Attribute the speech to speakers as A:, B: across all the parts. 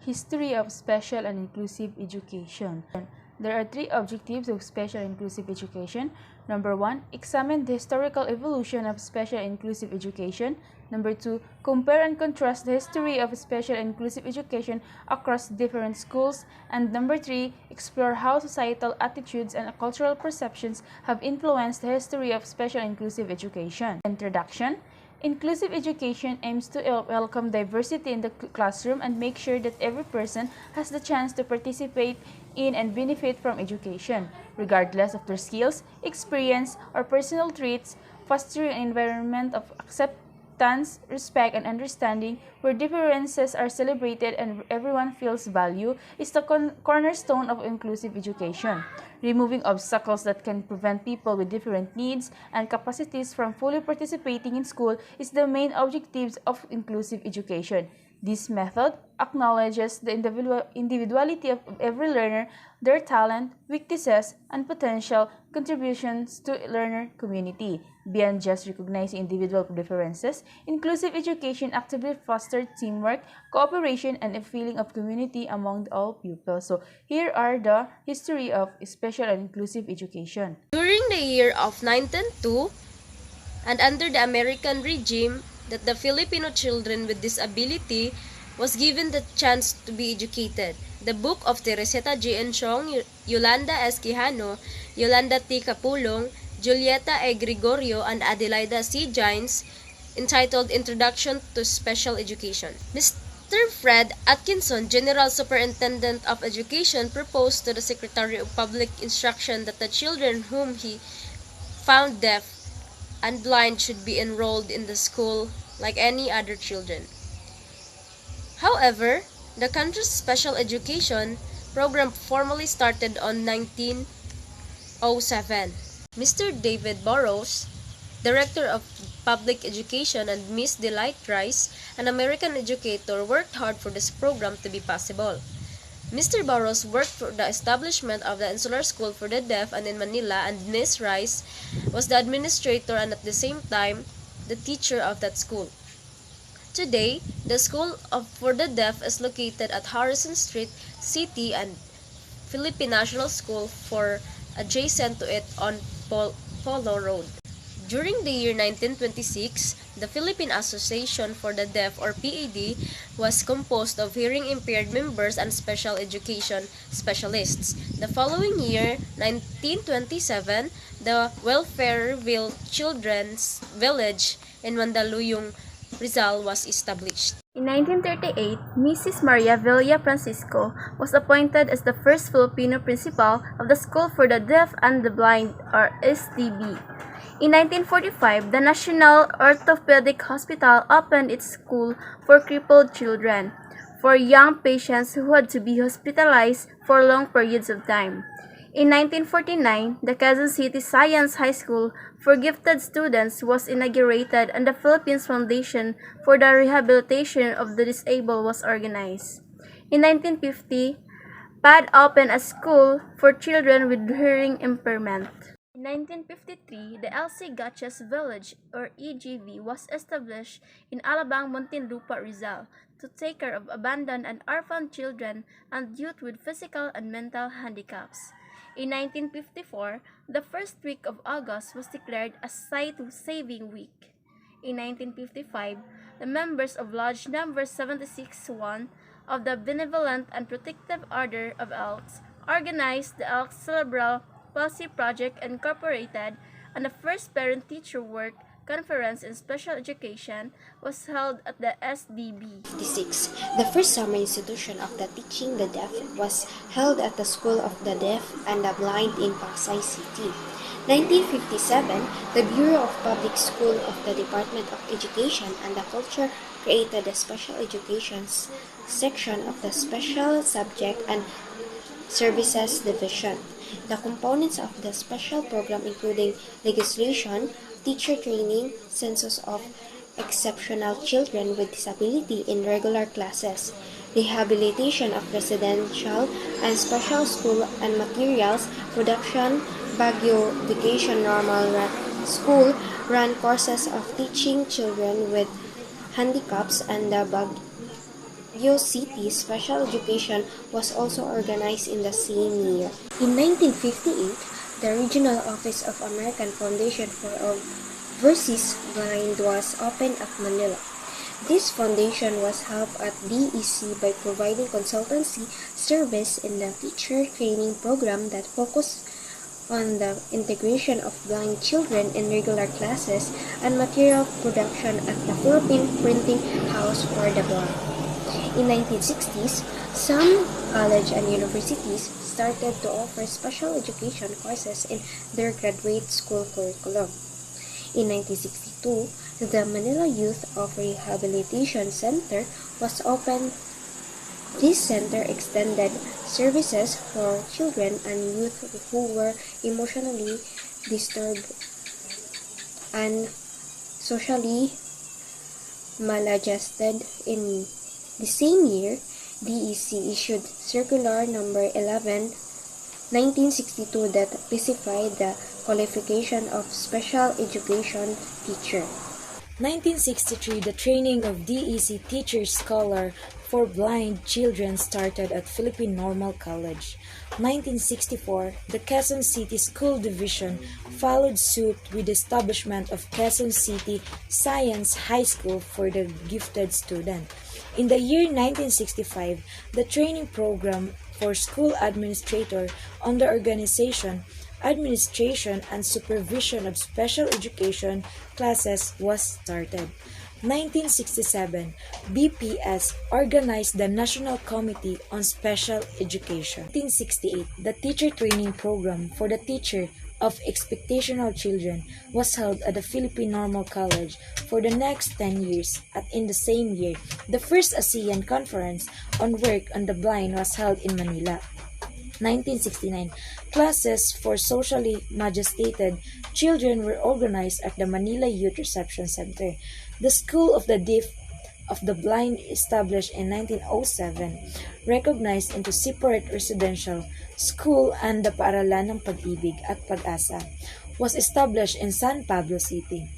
A: History of Special and Inclusive Education. There are three objectives of special and inclusive education. Number 1, examine the historical evolution of special and inclusive education. Number 2, compare and contrast the history of special and inclusive education across different schools. And number 3, explore how societal attitudes and cultural perceptions have influenced the history of special and inclusive education. Introduction. Inclusive education aims to welcome diversity in the classroom and make sure that every person has the chance to participate in and benefit from education, regardless of their skills, experience, or personal traits, fostering an environment of acceptance, respect, and understanding where differences are celebrated and everyone feels value is the cornerstone of inclusive education. Removing obstacles that can prevent people with different needs and capacities from fully participating in school is the main objectives of inclusive education. This method acknowledges the individuality of every learner, their talent, weaknesses, and potential contributions to learner community. Beyond just recognizing individual differences, inclusive education actively fosters teamwork, cooperation, and a feeling of community among all pupils. So here are the history of special and inclusive education.
B: During the year of 1902, and under the American regime, that the Filipino children with disability was given the chance to be educated. The book of Teresita G. Enchong, Yolanda S. Quijano, Yolanda T. Capulong, Julieta E. Gregorio, and Adelaida C. Gines, entitled Introduction to Special Education. Mr. Fred Atkinson, General Superintendent of Education, proposed to the Secretary of Public Instruction that the children whom he found deaf and blind should be enrolled in the school like any other children. However, the country's special education program formally started on 1907. Mr. David Burrows, Director of Public Education, and Miss Delight Rice, an American educator, worked hard for this program to be possible. Mr. Burrows worked for the establishment of the Insular School for the Deaf and in Manila, and Miss Rice was the administrator and at the same time the teacher of that school. Today, the School for the Deaf is located at Harrison Street, City, and Philippine National School for adjacent to it on Polo Road. During the year 1926, the Philippine Association for the Deaf, or PAD, was composed of hearing-impaired members and special education specialists. The following year, 1927, the Welfareville Children's Village in Mandaluyong, Rizal was established.
C: In 1938, Mrs. Maria Villa Francisco was appointed as the first Filipino principal of the School for the Deaf and the Blind, or SDB. In 1945, the National Orthopedic Hospital opened its school for crippled children, for young patients who had to be hospitalized for long periods of time. In 1949, the Quezon City Science High School for gifted students was inaugurated and the Philippines Foundation for the Rehabilitation of the Disabled was organized. In 1950, PAD opened a school for children with hearing impairment. In 1953, the LC Gatchas Village, or EGV, was established in Alabang, Muntinlupa, Rizal, to take care of abandoned and orphaned children and youth with physical and mental handicaps. In 1954, the first week of August was declared a Sight-Saving Week. In 1955, the members of Lodge Number 76-1 of the Benevolent and Protective Order of Elks organized the Elks Cerebral Palsy Project Incorporated, and the first Parent-Teacher Work Conference in Special Education was held at the SDB.
D: 1956. The first summer institution of the Teaching the Deaf was held at the School of the Deaf and the Blind in Pasay City. 1957, the Bureau of Public School of the Department of Education and the Culture created the Special Education section of the Special Subject and Services Division. The components of the special program including legislation, teacher training, census of exceptional children with disability in regular classes, rehabilitation of residential and special school and materials, production, Baguio Vacation Normal School, run courses of teaching children with handicaps, and the Baguio City Special Education was also organized in the same year. In 1958, the Regional Office of American Foundation for Overseas Blind was opened at Manila. This foundation was helped at DEC by providing consultancy service in the teacher training program that focused on the integration of blind children in regular classes and material production at the Philippine Printing House for the Blind. In 1960s, some colleges and universities started to offer special education courses in their graduate school curriculum. In 1962, the Manila Youth of Rehabilitation Center was opened. This center extended services for children and youth who were emotionally disturbed and socially maladjusted. In the same year, DEC issued Circular Number 11, 1962 that specified the qualification of special education teacher.
E: 1963, the training of DEC Teacher Scholar for blind children started at Philippine Normal College. 1964, the Quezon City School Division followed suit with the establishment of Quezon City Science High School for the gifted student. In the year 1965, the training program for school administrator under organization, administration, and supervision of special education classes was started. 1967, BPS organized the National Committee on Special Education. 1968, the teacher training program for the teacher of expectational children was held at the Philippine Normal College for the next 10 years. In the same year, the first ASEAN Conference on Work on the Blind was held in Manila. 1969, classes for socially magisteriated children were organized at the Manila Youth Reception Center. The School of the Deaf of the Blind, established in 1907, recognized into separate residential school, and the Paaralan ng Pag-ibig at Pag-asa was established in San Pablo City.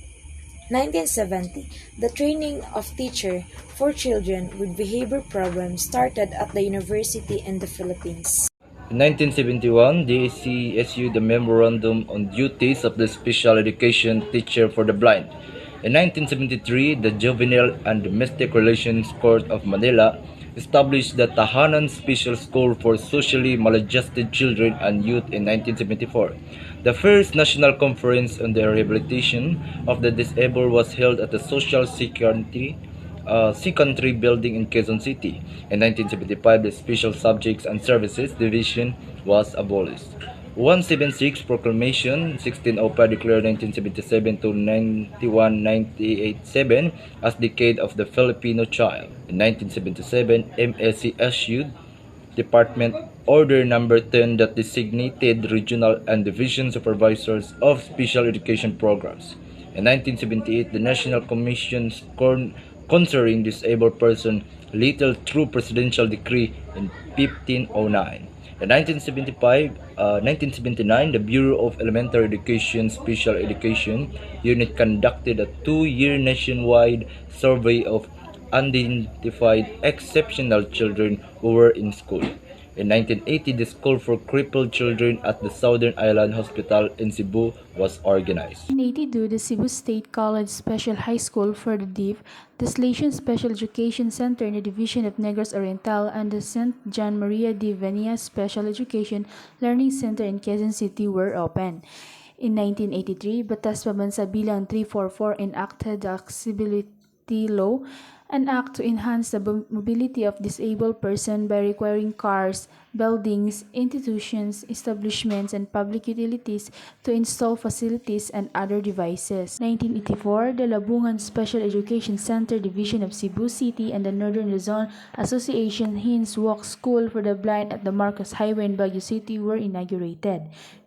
E: 1970, the training of teacher for children with behavior problems started at the university in the Philippines.
F: In 1971, DEC issued a memorandum on duties of the special education teacher for the blind. In 1973, the Juvenile and Domestic Relations Court of Manila established the Tahanan Special School for Socially Maladjusted Children and Youth in 1974. The first national conference on the rehabilitation of the disabled was held at the Social Security building in Quezon City. In 1975, the Special Subjects and Services Division was abolished. 176 Proclamation 1605 declared 1977 to 91-98-7 as Decade of the Filipino Child. In 1977, MSC issued Department Order Number 10 that designated regional and division supervisors of special education programs. In 1978, the National Commission concerning disabled persons later through presidential decree in 1509. In 1979, the Bureau of Elementary Education Special Education Unit conducted a 2-year nationwide survey of unidentified exceptional children who were in school. In 1980, the School for Crippled Children at the Southern Island Hospital in Cebu was organized.
A: In 1982, the Cebu State College Special High School for the Deaf, the Salesian Special Education Center in the Division of Negros Oriental, and the St. John Maria de Venia Special Education Learning Center in Quezon City were opened. In 1983, Batas Pambansa Bilang 344 enacted the Accessibility Law, an act to enhance the mobility of disabled persons by requiring cars, buildings, institutions, establishments, and public utilities to install facilities and other devices. 1984, the Labungan Special Education Center Division of Cebu City and the Northern Luzon Association Hines Walk School for the Blind at the Marcos Highway in Baguio City were inaugurated.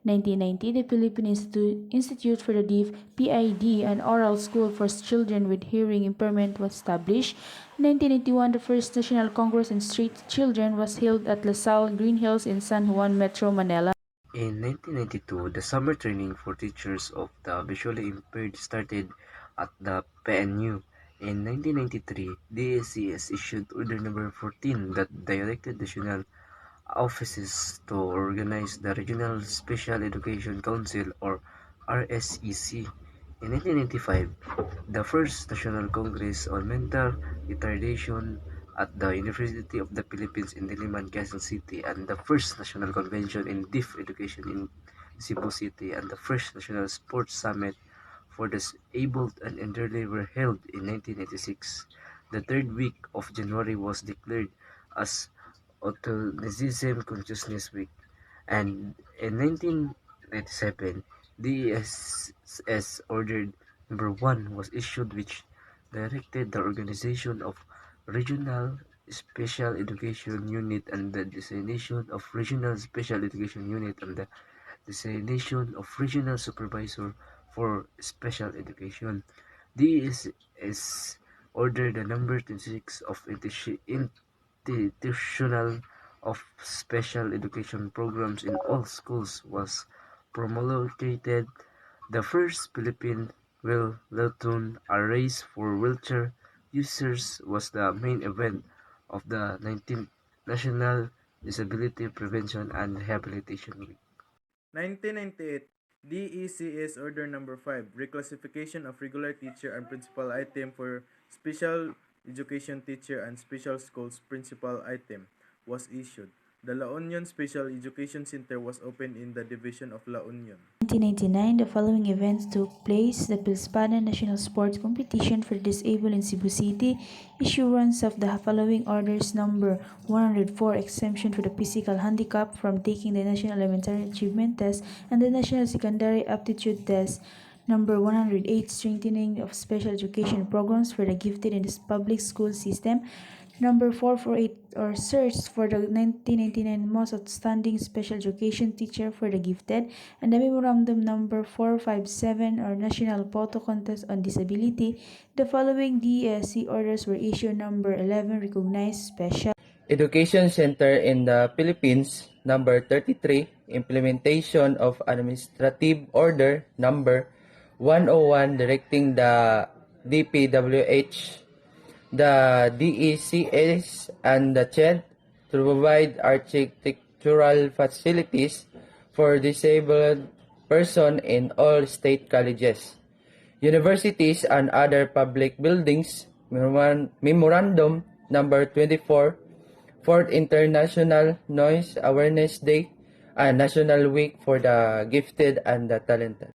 A: 1990, the Philippine Institute for the Deaf, PID, an oral school for children with hearing impairment was established. In 1981, the first National Congress on Street Children was held at LaSalle Green Hills in San Juan, Metro Manila.
G: In 1992, the summer training for teachers of the visually impaired started at the PNU. In 1993, DSCS issued Order Number 14 that directed national offices to organize the Regional Special Education Council or RSEC. In 1995, the first National Congress on Mental Retardation at the University of the Philippines in Diliman, Quezon City, and the first National Convention in Deaf Education in Cebu City, and the first National Sports Summit for the Disabled and Elderly were held in 1996. The third week of January was declared as Autism Consciousness Week, and in 1997, DSS Order Number 1 was issued, which directed the organization of Regional Special Education Unit and the designation of Regional Special Education Unit and the designation of Regional Supervisor for Special Education. DSS Order the number 26 of institutional of special education programs in all schools was promulgated. The first Philippine Wheeltoon, a race for wheelchair users, was the main event of the 19th National Disability Prevention and Rehabilitation Week.
H: 1998 DECS Order Number 5 Reclassification of Regular Teacher and Principal Item for Special Education Teacher and Special Schools Principal Item was issued. The La Union Special Education Center was opened in the division of La Union.
A: 1999, the following events took place: the Pilspadan National Sports Competition for the Disabled in Cebu City, issuance of the following orders: number 104, exemption for the physical handicap from taking the National Elementary Achievement Test and the National Secondary Aptitude Test; number 108, strengthening of special education programs for the gifted in the public school system; number 448, or search for the 1999 most outstanding special education teacher for the gifted; and the memorandum number 457, or national photo contest on disability. The following DSC orders were issued: number 11, recognized special
F: Education Center in the Philippines, number 33, implementation of Administrative Order number 101 directing the DPWH, the DECS, and the CHED to provide architectural facilities for disabled persons in all state colleges, universities, and other public buildings. Memorandum number 24, 4th International Noise Awareness Day and National Week for the Gifted and the Talented.